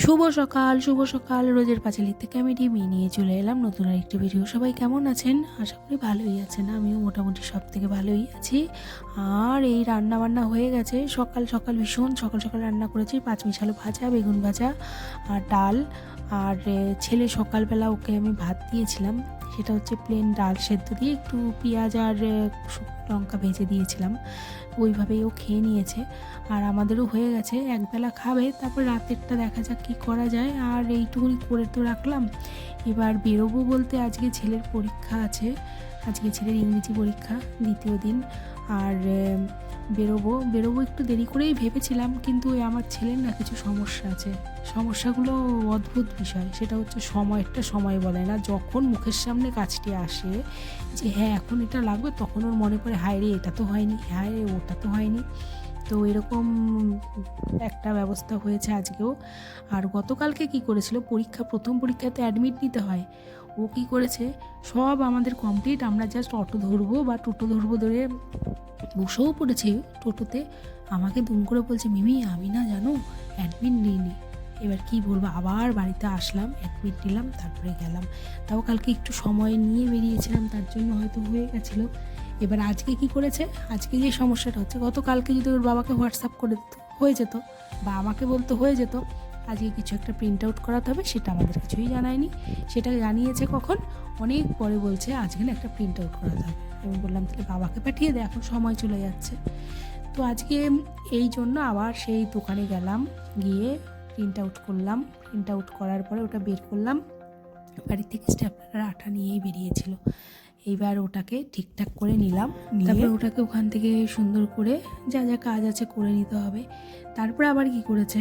শুভ সকাল রোজের পাঁচালী থেকে আমি ডিমি নিয়ে চলে এলাম নতুন আরেকটি ভিডিও। সবাই কেমন আছেন? আশা করি ভালোই আছেন। আমিও মোটামুটি সব থেকে ভালোই আছি। আর এই রান্না বান্না হয়ে গেছে। ভীষণ সকাল রান্না করেছি। পাঁচমিশালি ভাজা, বেগুন ভাজা আর ডাল। আর ছেলে সকালবেলা ওকে আমি ভাত দিয়েছিলাম, সেটা হচ্ছে প্লেন ডাল সেদ্ধ দিয়ে একটু পেঁয়াজ আর শুকনো লঙ্কা ভেজে দিয়েছিলাম। ওইভাবেই ও খেয়ে নিয়েছে। আর আমাদেরও হয়ে গেছে, একবেলা খাবে, তারপর রাতেরটা দেখা যাক কী করা যায়। আর এইটুকুনি করে তো রাখলাম। এবার বেরোবো বলতে আজকে ছেলের পরীক্ষা আছে, আজকে ছেলের ইংরেজি পরীক্ষা দ্বিতীয় দিন। আর বেরোবো একটু দেরি করেই ভেবেছিলাম, কিন্তু আমার ছেলের না কিছু সমস্যা আছে। সমস্যাগুলো অদ্ভুত বিষয়। সেটা হচ্ছে সময়টা সময় বলে না। যখন মুখের সামনে কাজটি আসে যে হ্যাঁ এখন এটা লাগবে, তখন ওর মনে পড়ে হায় রে এটা তো হয়নি, হায় রে ওটা তো হয়নি। তো এরকম একটা ব্যবস্থা হয়েছে আজকেও। আর গতকালকে কি করেছিল, প্রথম পরীক্ষাতে অ্যাডমিট নিতে হয়। ও কি করেছে, সব আমাদের কমপ্লিট, আমরা জাস্ট অটো ধরবো বা টোটো ধরবো, ধরে বসেও পড়েছে টোটোতে। আমাকে দুম করে বলছে, মিমি আমি না জানো অ্যাডমিট নিইনি। এবার কি বলবো, আবার বাড়িতে আসলাম, অ্যাডমিট নিলাম, তারপরে গেলাম। তাও কালকে একটু সময় নিয়ে বেরিয়েছিলাম, তার জন্য হয়তো হয়ে গেছিলো। এবার আজকে কি করেছে, আজকে যে সমস্যাটা হচ্ছে, গতকালকে যদি ওর বাবাকে হোয়াটসঅ্যাপ করে দিত হয়ে যেত, বা আমাকে বলতে হয়ে যেত। আজকে কিছু একটা প্রিন্ট আউট করাতে হবে, সেটা আমাদের কিছুই জানায়নি। সেটা জানিয়েছে কখন, অনেক পরে বলছে আজকে না একটা প্রিন্ট আউট করাতে হবে। আমি বললাম তাহলে বাবাকে পাঠিয়ে দে, এখন সময় চলে যাচ্ছে। তো আজকে এই জন্য আবার সেই দোকানে গেলাম, গিয়ে প্রিন্ট আউট করলাম। প্রিন্ট আউট করার পরে ওটা বের করলাম। বাড়ি থেকে স্টেপলার আঠা নিয়েই বেরিয়েছিল। এইবার ওটাকে ঠিকঠাক করে নিলাম, তারপর ওটাকে ওখান থেকে সুন্দর করে যা যা কাজ আছে করে নিতে হবে। তারপর আবার কি করেছে,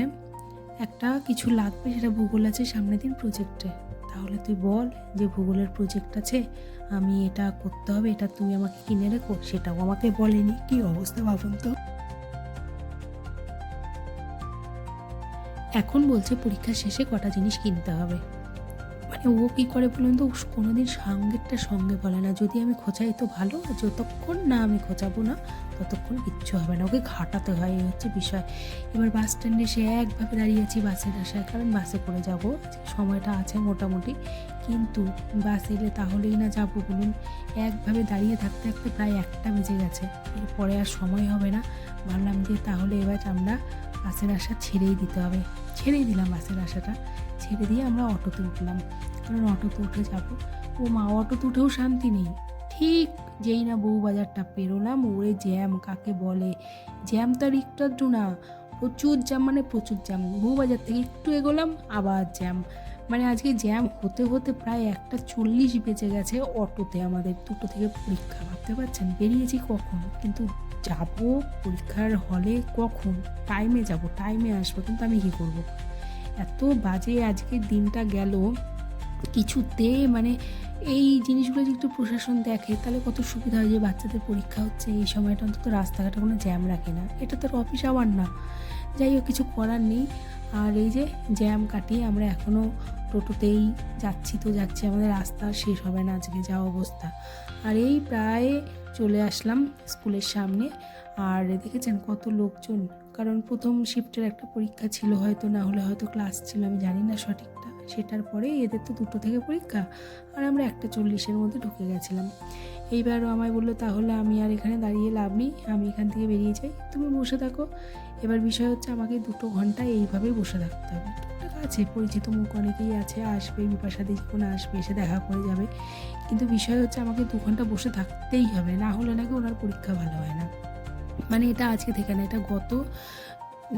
একটা কিছু লাগবে, সেটা ভূগোল আছে সামনের দিন প্রজেক্টে। তাহলে তুই বল যে ভূগোলের প্রজেক্ট আছে, আমি এটা করতে হবে, এটা তুমি আমাকে কিনে রেখো। সেটাও আমাকে বলেনি। কি অবস্থা ভাবুন তো। এখন বলছে পরীক্ষা শেষে কটা জিনিস কিনতে হবে। মানে ও কী করে বলুন তো, কোনোদিন সঙ্গেরটা সঙ্গে বলে না। যদি আমি খোঁচাই তো ভালো, যতক্ষণ না আমি খোঁচাবো না ততক্ষণ কিচ্ছু হবে না। ওকে ঘাটাতে হয়, এই হচ্ছে বিষয়। এবার বাস স্ট্যান্ডে সে একভাবে দাঁড়িয়ে আছি বাসের আশায়, কারণ বাসে করে যাব, সময়টা আছে মোটামুটি। কিন্তু বাস এলে তাহলেই না যাবো বলুন। একভাবে দাঁড়িয়ে থাকতে থাকতে প্রায় 1টা বেজে গেছে। এরপরে আর সময় হবে না। ভাবলাম যে তাহলে এবার আমরা বাসের আশা ছেড়েই দিতে হবে। ছেড়েই দিলাম বাসের আশাটা, ছেড়ে দিয়ে আমরা অটোতে উঠলাম, কারণ অটোতে উঠে যাবো। ও মা, অটোতে উঠেও শান্তি নেই। ঠিক যেই না বউবাজারটা পেরোলাম, ওরে জ্যাম কাকে বলে! জ্যাম তো আর একটু না, প্রচুর জ্যাম, মানে প্রচুর জ্যাম। বউবাজার থেকে একটু এগোলাম আবার জ্যাম। মানে আজকে জ্যাম হতে হতে প্রায় 1:40 বেজে গেছে অটোতে। আমাদের 2টো থেকে পরীক্ষা, ভাবতে পারছেন বেরিয়েছি কখন, কিন্তু যাব পরীক্ষার হলে কখন, টাইমে যাব টাইমে আসবো, কিন্তু আমি কী করবো। এত বাজে আজকের দিনটা গেল কিছুতে। মানে এই জিনিসগুলো যদি একটু প্রশাসন দেখে তাহলে কত সুবিধা হয়, যে বাচ্চাদের পরীক্ষা হচ্ছে এই সময়টা অন্তত রাস্তাঘাটে কোনো জ্যাম রাখে না। এটা তো অফিস আওয়ার না, যাই হোক কিছু করার নেই। আর এই যে জ্যাম কাটিয়ে আমরা এখনও টোটোতেই যাচ্ছি, আমাদের রাস্তা শেষ হবে না আজকে, যা অবস্থা। আর এই প্রায় চলে আসলাম স্কুলের সামনে। আর দেখেছেন কত লোকজন, কারণ প্রথম শিফটের একটা পরীক্ষা ছিল, হয়তো না হলে হয়তো ক্লাস ছিল, আমি জানি না সঠিকটা। সেটার পরে এদের তো 2টো থেকে পরীক্ষা, আর আমরা 1:40-এর মধ্যে ঢুকে গেছিলাম। এইবারও আমায় বললো তাহলে আমি আর এখানে দাঁড়িয়ে লাভ নেই, আমি এখান থেকে বেরিয়ে যাই, তুমি বসে থাকো। এবার বিষয় হচ্ছে আমাকে 2 ঘন্টা এইভাবেই বসে থাকতে হবে। টুকটাক আছে, পরিচিত মুখ অনেকেই আছে, আসবে, বিপাশাদি যখন আসবে এসে দেখা করে যাবে। কিন্তু বিষয় হচ্ছে আমাকে 2 ঘন্টা বসে থাকতেই হবে, না হলে নাকি ওনার পরীক্ষা ভালো হয় না। মানে এটা আজকে থেকে না, এটা গত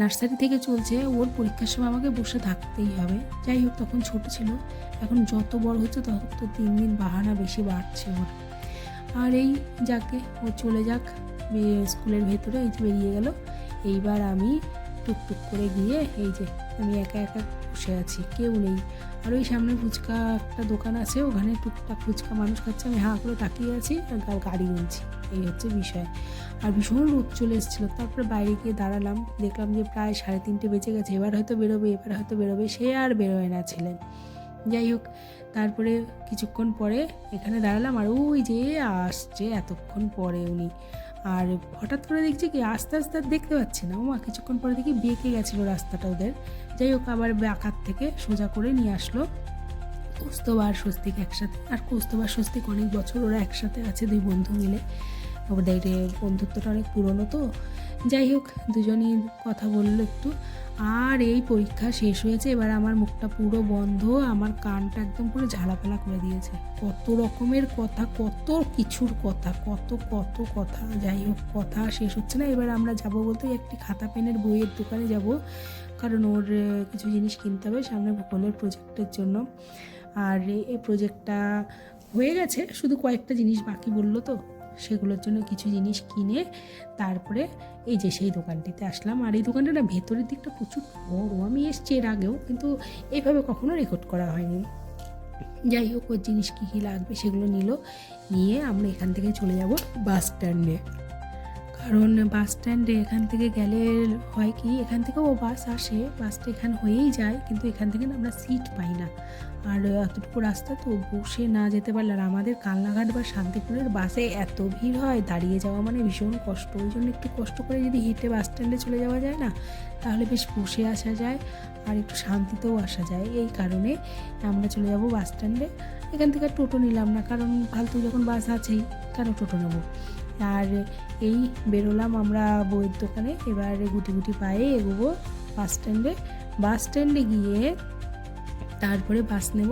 নার্সারি থেকে চলছে। ওর পরীক্ষার সময় আমাকে বসে থাকতেই হবে। যাই হোক তখন ছোট ছিল, এখন যত বড় হচ্ছে তত দিন দিন বাহানা বেশি বাড়ছে ওর। আর এই যাকে ও চলে যাক স্কুলের ভেতরে, এই যে বেরিয়ে গেল। এইবার আমি টুকটুক করে গিয়ে, এই যে আমি একা একা বসে আছি, কেউ নেই। আর ওই সামনে ফুচকা একটা দোকান আছে, ওখানে টুকটাক ফুচকা মানুষ খাচ্ছে, আমি হাঁ করে তাকিয়ে আছি আর গাড়ি গুনছি। এই হচ্ছে বিষয়। আর ভীষণ রোদ চলে এসেছিলো। তারপরে বাইরে গিয়ে দাঁড়ালাম, দেখলাম যে প্রায় 3:30 বেজে গেছে, এবার হয়তো বেরোবে। সে আর বেরোয় না ছেলে। যাই হোক তারপরে কিছুক্ষণ পরে এখানে দাঁড়ালাম, আর ওই যে আসছে এতক্ষণ পরে উনি। আর হঠাৎ করে দেখছি কি আস্তে আস্তে আর দেখতে পাচ্ছি না, মা কিছুক্ষণ পরে দেখি বেঁকে গেছিলো রাস্তাটা ওদের। যাই হোক আবার বাঁকার থেকে সোজা করে নিয়ে আসলো কৌস্তব আর স্বস্তিক একসাথে। আর কৌস্তব আর স্বস্তিক অনেক বছর ওরা একসাথে আছে, দুই বন্ধু মিলে। ওদের বন্ধুত্বটা অনেক পুরনো তো। যাই হোক দুজনই কথা বললো একটু। আর এই পরীক্ষা শেষ হয়েছে, এবার আমার মুখটা পুরো বন্ধ, আমার কানটা একদম পুরো ঝালাপালা করে দিয়েছে। কত রকমের কথা, কত কিছুর কথা, কত কত কথা। যাই হোক কথা শেষ হচ্ছে না। এবার আমরা যাব বলতে একটি খাতা পেনের বইয়ের দোকানে যাব, কারণ ওর কিছু জিনিস কিনতে হবে সামনে ভূগোলের প্রজেক্টের জন্য। আর এই প্রজেক্টটা হয়ে গেছে, শুধু কয়েকটা জিনিস বাকি বললো তো, সেগুলোর জন্য কিছু জিনিস কিনে তারপরে এই যে সেই দোকানটিতে আসলাম। আর এই দোকানটা না ভেতরের দিকটা প্রচুর বড়, আমি এসছি এর আগেও, কিন্তু এইভাবে কখনো রেকর্ড করা হয়নি। যাই হোক ওর জিনিস কী কী লাগবে সেগুলো নিয়ে আমরা এখান থেকে চলে যাব বাস স্ট্যান্ডে। কারণ বাস স্ট্যান্ডে এখান থেকে গেলে হয় কি, এখান থেকেও বাস আসে, বাসটা এখান হয়েই যায়, কিন্তু এখান থেকে না আমরা সিট পাই না। আর এতটুকু রাস্তা তো বসে না যেতে পারলে, আর আমাদের কালনাঘাট বা শান্তিপুরের বাসে এত ভিড় হয়, দাঁড়িয়ে যাওয়া মানে ভীষণ কষ্ট। ওই জন্য একটু কষ্ট করে যদি হেঁটে বাস স্ট্যান্ডে চলে যাওয়া যায় না, তাহলে বেশ বসে আসা যায় আর একটু শান্তিতেও আসা যায়। এই কারণে আমরা চলে যাব বাস স্ট্যান্ডে। এখান থেকে টোটো নিলাম না, কারণ ফালতু যখন বাস আছেই কেন টোটো নেবো। আর এই বেরোলাম আমরা বইয়ের দোকানে, এবার গুটি গুটি পায়ে এগোবো বাস স্ট্যান্ডে। বাস স্ট্যান্ডে গিয়ে তারপরে বাস নেব।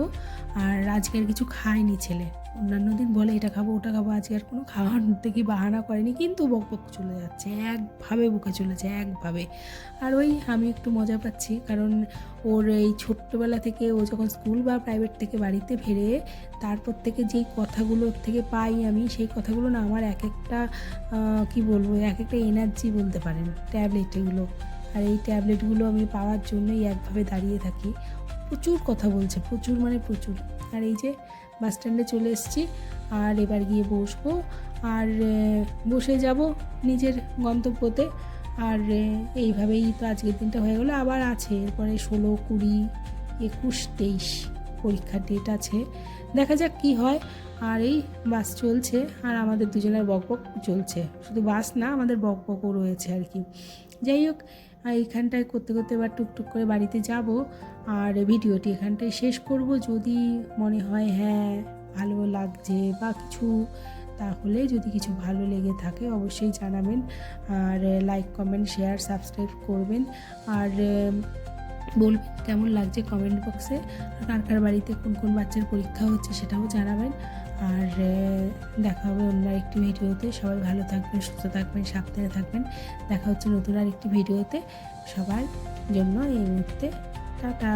আর আজকে আর কিছু খায়নি ছেলে, অন্যান্য দিন বলে এটা খাবো ওটা খাবো, আজকে আর কোনো খাওয়ার থেকে বাহানা করেনি, কিন্তু বকবক চলে যাচ্ছে, একভাবে বুকে চলেছে একভাবে। আর ওই আমি একটু মজা পাচ্ছি, কারণ ওর এই ছোট্টবেলা থেকে ও যখন স্কুল বা প্রাইভেট থেকে বাড়িতে ফিরে তারপর থেকে যেই কথাগুলো ওর থেকে পাই আমি, সেই কথাগুলো না আমার এক একটা কী বলবো, এক একটা এনার্জি বলতে পারেন, ট্যাবলেট এগুলো। আর এই ট্যাবলেটগুলো আমি পাওয়ার জন্যই একভাবে দাঁড়িয়ে থাকি। প্রচুর কথা বলছে, প্রচুর মানে প্রচুর। আর এই যে বাস স্ট্যান্ডে চলে এসেছি, আর এবার গিয়ে বসবো আর বসে যাব নিজের গন্তব্যতে। আর এইভাবেই তো আজকের দিনটা হয়ে গেলো, আবার আছে এরপরে 16, 20, 21, 23 পরীক্ষার ডেট আছে, দেখা যাক কি হয়। আর এই বাস চলছে আর আমাদের দুজনের বকবক চলছে, শুধু বাস না আমাদের বকবকও রয়েছে আর কি। যাই হোক এইখানটায় করতে করতে এবার টুকটুক করে বাড়িতে যাব, আর ভিডিওটি এখানটায় শেষ করব। যদি মনে হয় হ্যাঁ ভালো লাগছে বা কিছু, তাহলে যদি কিছু ভালো লেগে থাকে অবশ্যই জানাবেন, আর লাইক কমেন্ট শেয়ার সাবস্ক্রাইব করবেন, আর বলবেন কেমন লাগছে কমেন্ট বক্সে। আর কার কার বাড়িতে কোন কোন বাচ্চার পরীক্ষা হচ্ছে সেটাও জানাবেন। আর দেখা হবে অন্য আরেকটি ভিডিওতে। সবাই ভালো থাকবেন, সুস্থ থাকবেন, সাবধানে থাকবেন। দেখা হচ্ছে নতুন আরেকটি ভিডিওতে। সবার জন্য এই মুহূর্তে টাটা।